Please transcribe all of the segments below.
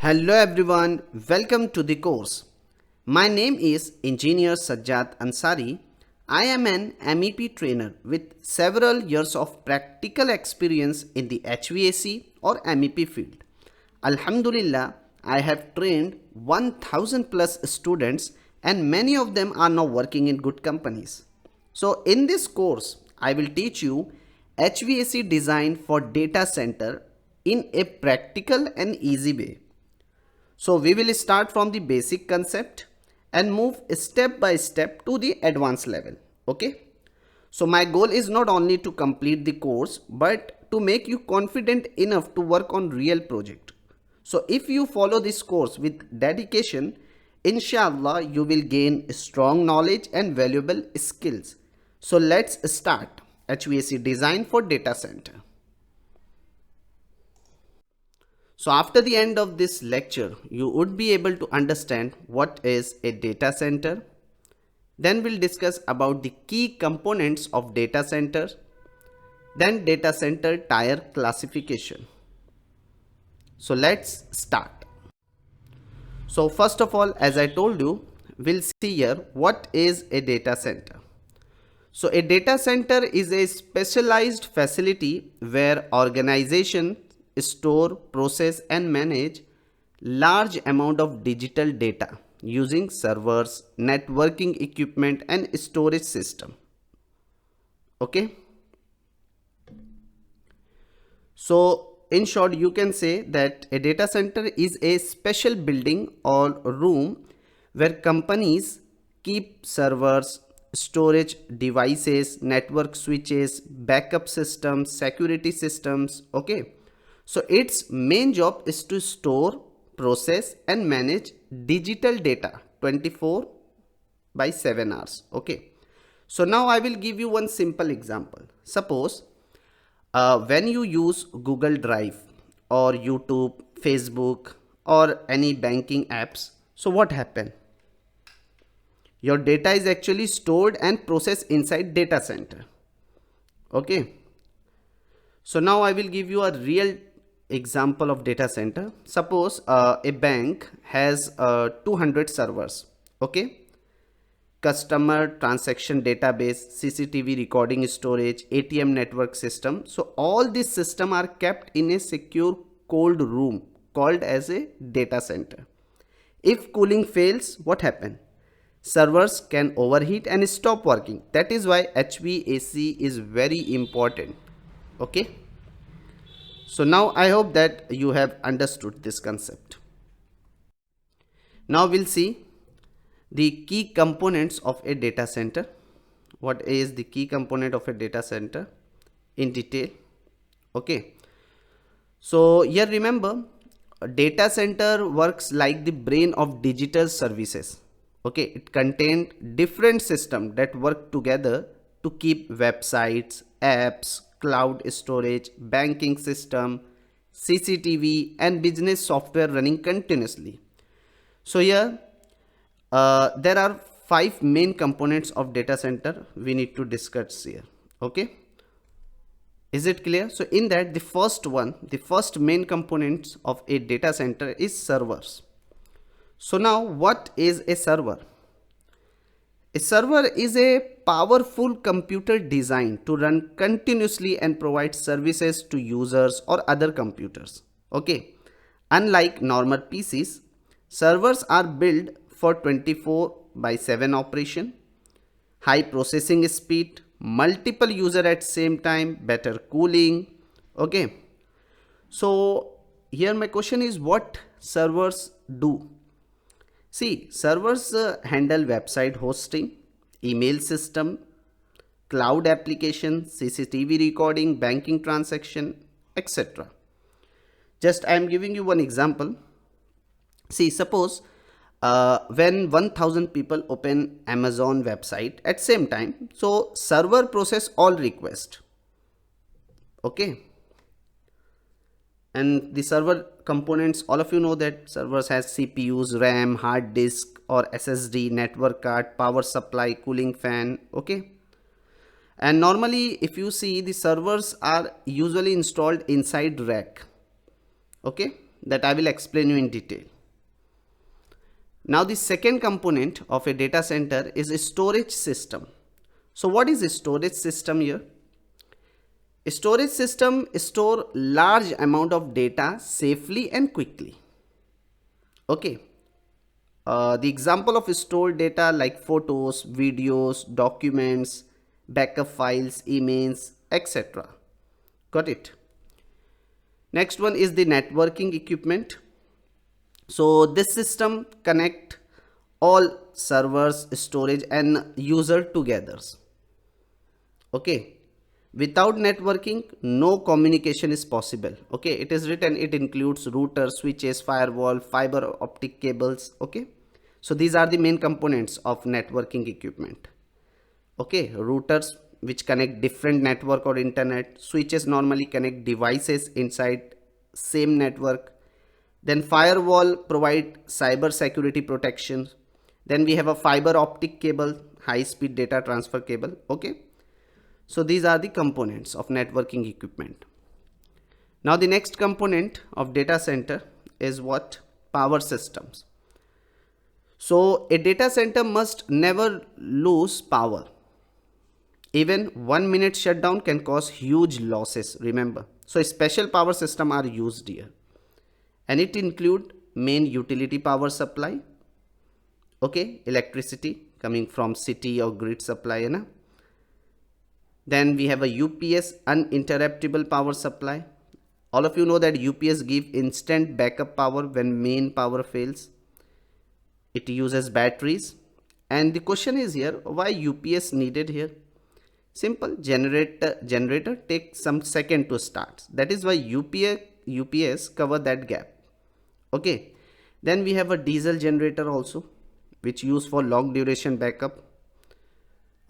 Hello everyone, welcome to the course. My name is Engineer Sajjad Ansari. I am an MEP trainer with several years of practical experience in the HVAC or MEP field. Alhamdulillah, I have trained 1000 plus students and many of them are now working in good companies. So in this course, I will teach you HVAC design for data center in a practical and easy way. So we will start from the basic concept and move step by step to the advanced level. Okay. So my goal is not only to complete the course, but to make you confident enough to work on real project. So if you follow this course with dedication, inshallah you will gain strong knowledge and valuable skills. So let's start HVAC design for data center. So after the end of this lecture, you would be able to understand what is a data center. Then we'll discuss about the key components of data center. Then data center tier classification. So let's start. So first of all, as I told you, we'll see here what is a data center. So a data center is a specialized facility where organization store, process and manage large amount of digital data using servers, networking equipment and storage system. Okay. So in short, you can say that a data center is a special building or room where companies keep servers, storage devices, network switches, backup systems, security systems. Okay. So its main job is to store, process and manage digital data 24/7 hours. Okay. So now I will give you one simple example. Suppose when you use Google Drive or YouTube, Facebook or any banking apps, so what happens? Your data is actually stored and processed inside data center. Okay. So now I will give you a real example of data center. Suppose a bank has 200 servers. Okay. Customer transaction database, CCTV recording storage, ATM network system. So all these systems are kept in a secure cold room called as a data center. If cooling fails, what happens? Servers can overheat and stop working. That is why HVAC is very important. Okay. So now I hope that you have understood this concept. Now we'll see the key components of a data center. What is the key component of a data center in detail? Okay. So here remember, a data center works like the brain of digital services. Okay. It contains different systems that work together to keep websites, apps, cloud storage, banking system, CCTV and business software running continuously. So here there are 5 main components of data center we need to discuss here. Okay. Is it clear? So in that, the first main components of a data center is servers. So now what is a server? A server is a powerful computer designed to run continuously and provide services to users or other computers. Okay. Unlike normal PCs, servers are built for 24/7 operation, high processing speed, multiple users at same time, better cooling. Okay. So here my question is, what servers do? See, servers handle website hosting, email system, cloud application, CCTV recording, banking transaction, etc. Just I am giving you one example. See, suppose when 1000 people open Amazon website at same time, so server process all requests. Okay. And the server components, all of you know that servers has CPUs, RAM, hard disk or SSD, network card, power supply, cooling fan. Okay. And normally if you see, the servers are usually installed inside rack. Okay. that I will explain you in detail. Now the second component of a data center is a storage system. So what is a storage system here? A storage system store large amount of data safely and quickly. Okay. The example of stored data like photos, videos, documents, backup files, emails, etc. Got it? Next one is the networking equipment. So this system connect all servers, storage and user together. Okay. Without networking, no communication is possible. Okay. It is written, it includes routers, switches, firewall, fiber optic cables. Okay. So these are the main components of networking equipment. Okay. Routers which connect different network or internet. Switches normally connect devices inside same network. Then firewall provide cyber security protection. Then we have a fiber optic cable, high speed data transfer cable. Okay. So these are the components of networking equipment. Now the next component of data center is what? Power systems. So a data center must never lose power. Even 1 minute shutdown can cause huge losses, remember. So special power system are used here. And it include main utility power supply. Okay, electricity coming from city or grid supply. You know? Then we have a UPS, uninterruptible power supply. All of you know that UPS give instant backup power when main power fails. It uses batteries. And the question is here, why UPS needed here? Simple, generator takes some second to start. That is why UPS cover that gap. Okay. Then we have a diesel generator also, which used for long duration backup.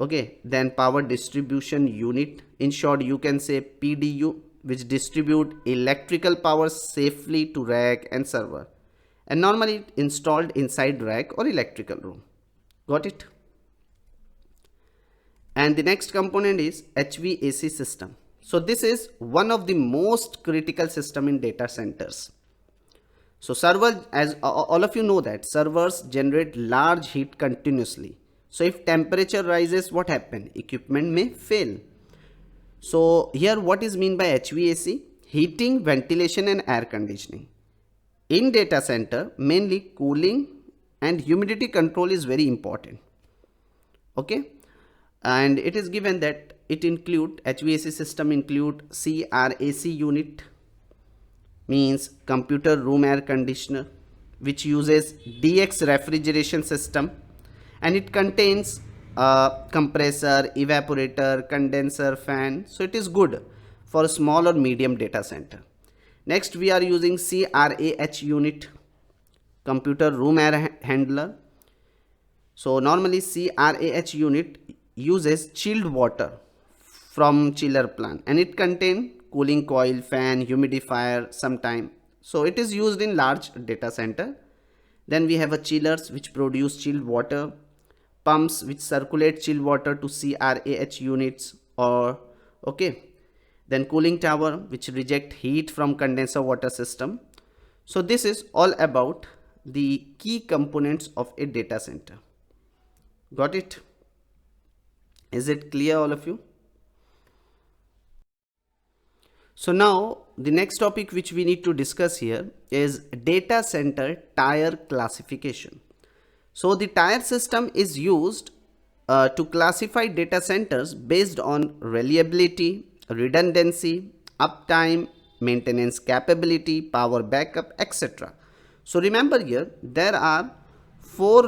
Okay. Then power distribution unit. In short, you can say PDU, which distribute electrical power safely to rack and server. And normally installed inside rack or electrical room. Got it? And the next component is HVAC system. So this is one of the most critical system in data centers. So server, as all of you know that servers generate large heat continuously. So if temperature rises, what happen? Equipment may fail. So here what is mean by HVAC? Heating, ventilation and air conditioning. In data center, mainly cooling and humidity control is very important. Okay. And it is given that it include HVAC system include CRAC unit, means computer room air conditioner, which uses DX refrigeration system, and it contains compressor, evaporator, condenser, fan. So it is good for a small or medium data center. Next we are using CRAH unit, computer room air handler. So normally CRAH unit uses chilled water from chiller plant, and it contains cooling coil, fan, humidifier sometime. So it is used in large data center. Then we have a chillers which produce chilled water, pumps which circulate chilled water to CRAH units, or okay. Then cooling tower which reject heat from condenser water system. So this is all about the key components of a data center. Got it? Is it clear, all of you? So now the next topic which we need to discuss here is data center tier classification. So the tier system is used to classify data centers based on reliability, redundancy, uptime, maintenance capability, power backup, etc. So remember here there are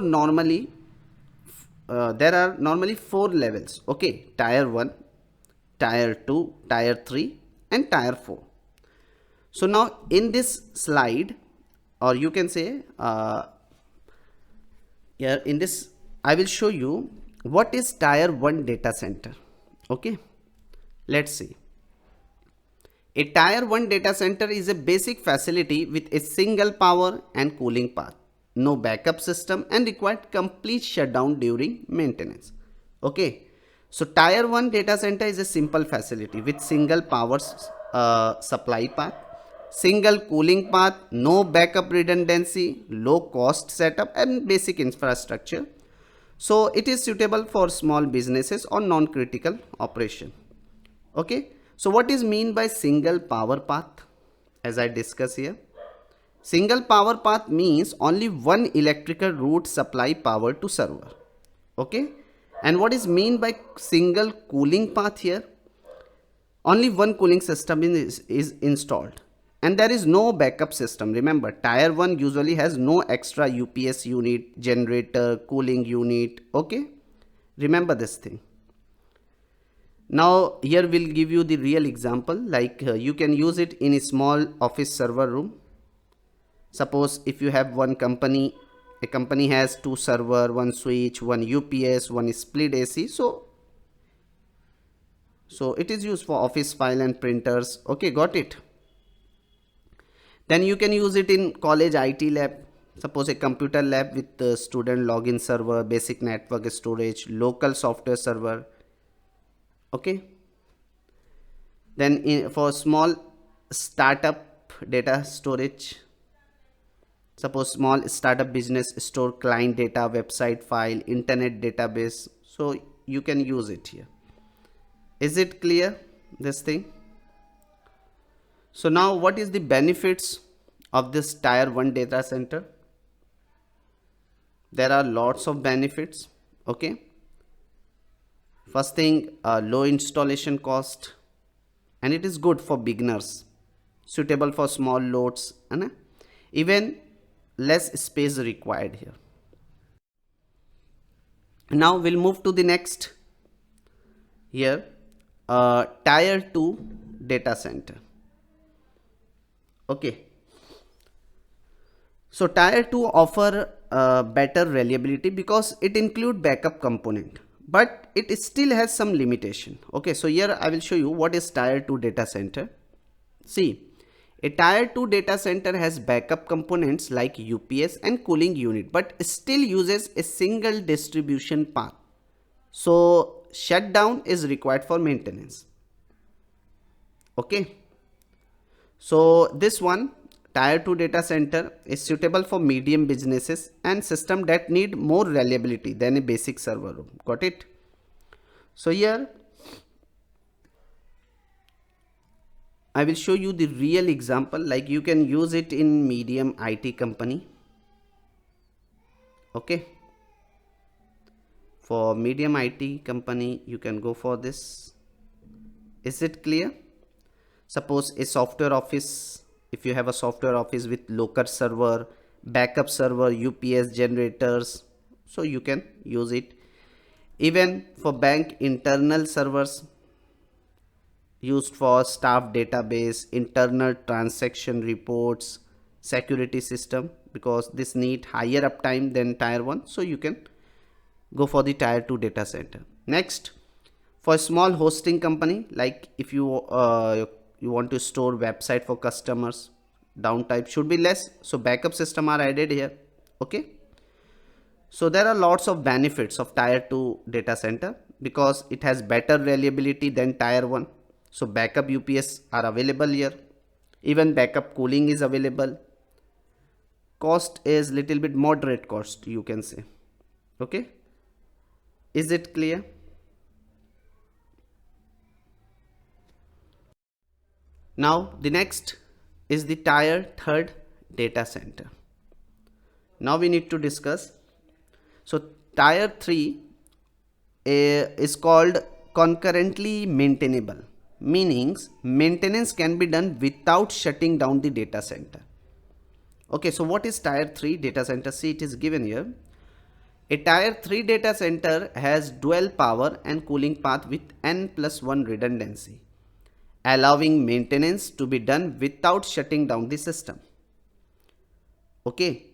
normally four levels. Okay, tier 1, tier 2, tier 3 and tier 4. So now in this slide, or you can say here in this I will show you what is tier 1 data center. Okay, let's see. A tier 1 data center is a basic facility with a single power and cooling path, no backup system, and required complete shutdown during maintenance. Okay, so tier 1 data center is a simple facility with single power supply path, single cooling path, no backup redundancy, low cost setup and basic infrastructure. So it is suitable for small businesses or non-critical operation. Okay. So what is mean by single power path? As I discuss here, single power path means only one electrical route supply power to server. Okay. And what is mean by single cooling path here? Only one cooling system is installed and there is no backup system. Remember, tier 1 usually has no extra UPS unit, generator, cooling unit. Okay. Remember this thing. Now here we'll give you the real example, like you can use it in a small office server room. Suppose if you have one company, a company has two server, one switch, one UPS, one split AC. So it is used for office file and printers. Okay, got it. Then you can use it in college IT lab. Suppose a computer lab with the student login server, basic network storage, local software server. Okay. Then for small startup data storage, suppose small startup business store client data, website file, internet database. So you can use it here. Is it clear, this thing? So now what is the benefits of this tier 1 data center? There are lots of benefits. Okay. First thing, low installation cost, and it is good for beginners, suitable for small loads, and even less space required here. Now we'll move to the next here, tier 2 data center. Okay. So tier 2 offer better reliability because it include backup component, but it still has some limitation. Okay, so here I will show you what is tier 2 data center. See, a tier 2 data center has backup components like UPS and cooling unit, but still uses a single distribution path. So shutdown is required for maintenance. Okay. So this one, tier 2 data center, is suitable for medium businesses and system that need more reliability than a basic server room. Got it? So here I will show you the real example, like you can use it in medium IT company. Okay. For medium IT company, you can go for this. Is it clear? Suppose a software office, if you have a software office with local server, backup server, UPS generators, so you can use it. Even for bank internal servers, used for staff database, internal transaction reports, security system, because this need higher uptime than tier 1. So you can go for the tier 2 data center. Next, for a small hosting company, like if you want to store website for customers, downtime should be less, so backup system are added here. Okay. So there are lots of benefits of tier 2 data center because it has better reliability than tier 1. So backup UPS are available here. Even backup cooling is available. Cost is little bit moderate cost, you can say. Okay. Is it clear? Now the next is the tier 3 data center. Now we need to discuss. So tier 3 is called concurrently maintainable, meaning maintenance can be done without shutting down the data center. Okay, so what is tier 3 data center? See, it is given here. A tier 3 data center has dual power and cooling path with n+1 redundancy, allowing maintenance to be done without shutting down the system. Okay,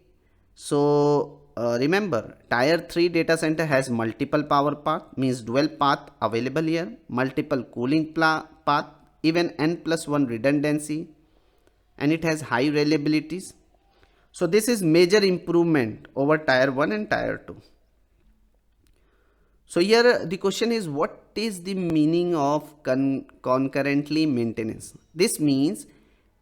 so remember, tier 3 data center has multiple power path, means dual path available here, multiple cooling path, even n+1 redundancy, and it has high reliabilities. So this is major improvement over tier 1 and tier 2. So here the question is, what is the meaning of concurrently maintenance? This means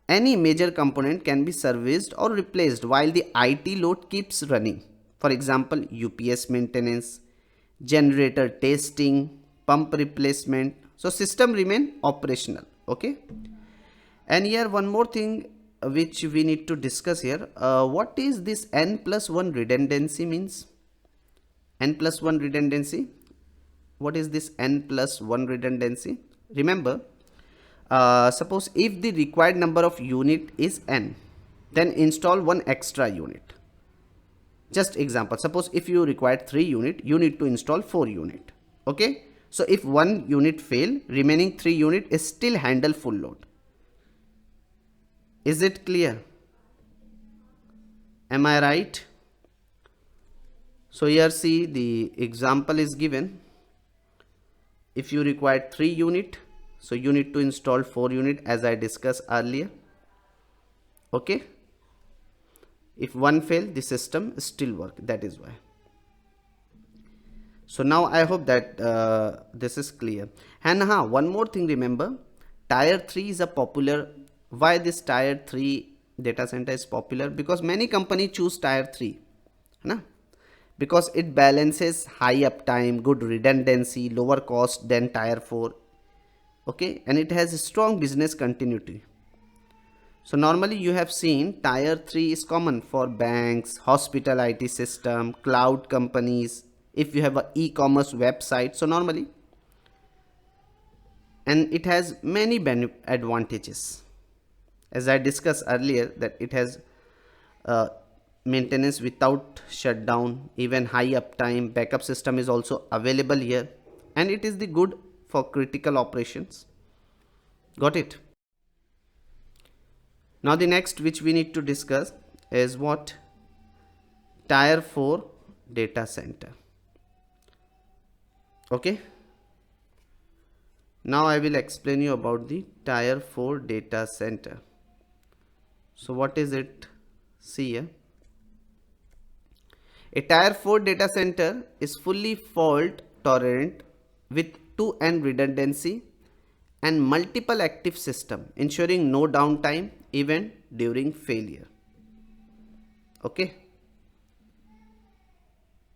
Any major component can be serviced or replaced while the IT load keeps running. For example, UPS maintenance, generator testing, pump replacement. So system remain operational. Okay. And here one more thing which we need to discuss here. What is this N+1 redundancy means? N+1 redundancy. What is this N+1 redundancy? Remember, suppose if the required number of unit is N, then install one extra unit. Just example, suppose if you require 3 unit, you need to install 4 unit. Okay. So if 1 unit fail, remaining 3 unit is still handle full load. Is it clear? Am I right? So here see the example is given. If you require 3 unit, so you need to install 4 unit as I discussed earlier. Okay. If one fail, the system still work. That is why. So now I hope that this is clear. And one more thing, remember, tier 3 is a popular. Why this tier 3 data center is popular? Because many companies choose tier 3. Because it balances high uptime, good redundancy, lower cost than tier 4. Okay. And it has a strong business continuity. So normally you have seen tier 3 is common for banks, hospital IT system, cloud companies, if you have an e-commerce website. So normally, and it has many advantages. As I discussed earlier, that it has maintenance without shutdown, even high uptime, backup system is also available here, and it is the good for critical operations. Got it? Now the next which we need to discuss is what? Tier 4 data center. Okay. Now I will explain you about the tier 4 data center. So what is it? See here. A tier 4 data center is fully fault tolerant with 2N redundancy and multiple active system, ensuring no downtime even during failure. Okay.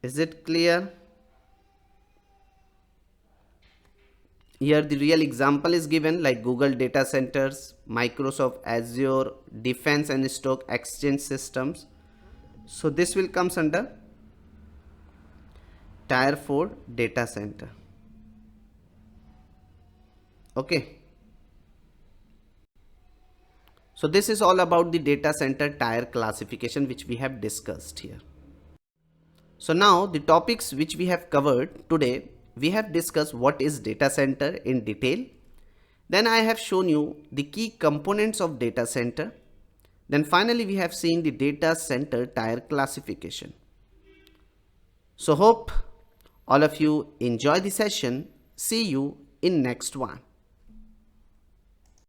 Is it clear? Here the real example is given, like Google data centers, Microsoft Azure, Defense and Stock Exchange systems. So this will comes under tier 4 data center. Okay. So this is all about the data center tier classification which we have discussed here. So now the topics which we have covered today, we have discussed what is data center in detail. Then I have shown you the key components of data center. Then finally we have seen the data center tier classification. So hope all of you enjoy the session. See you in next one.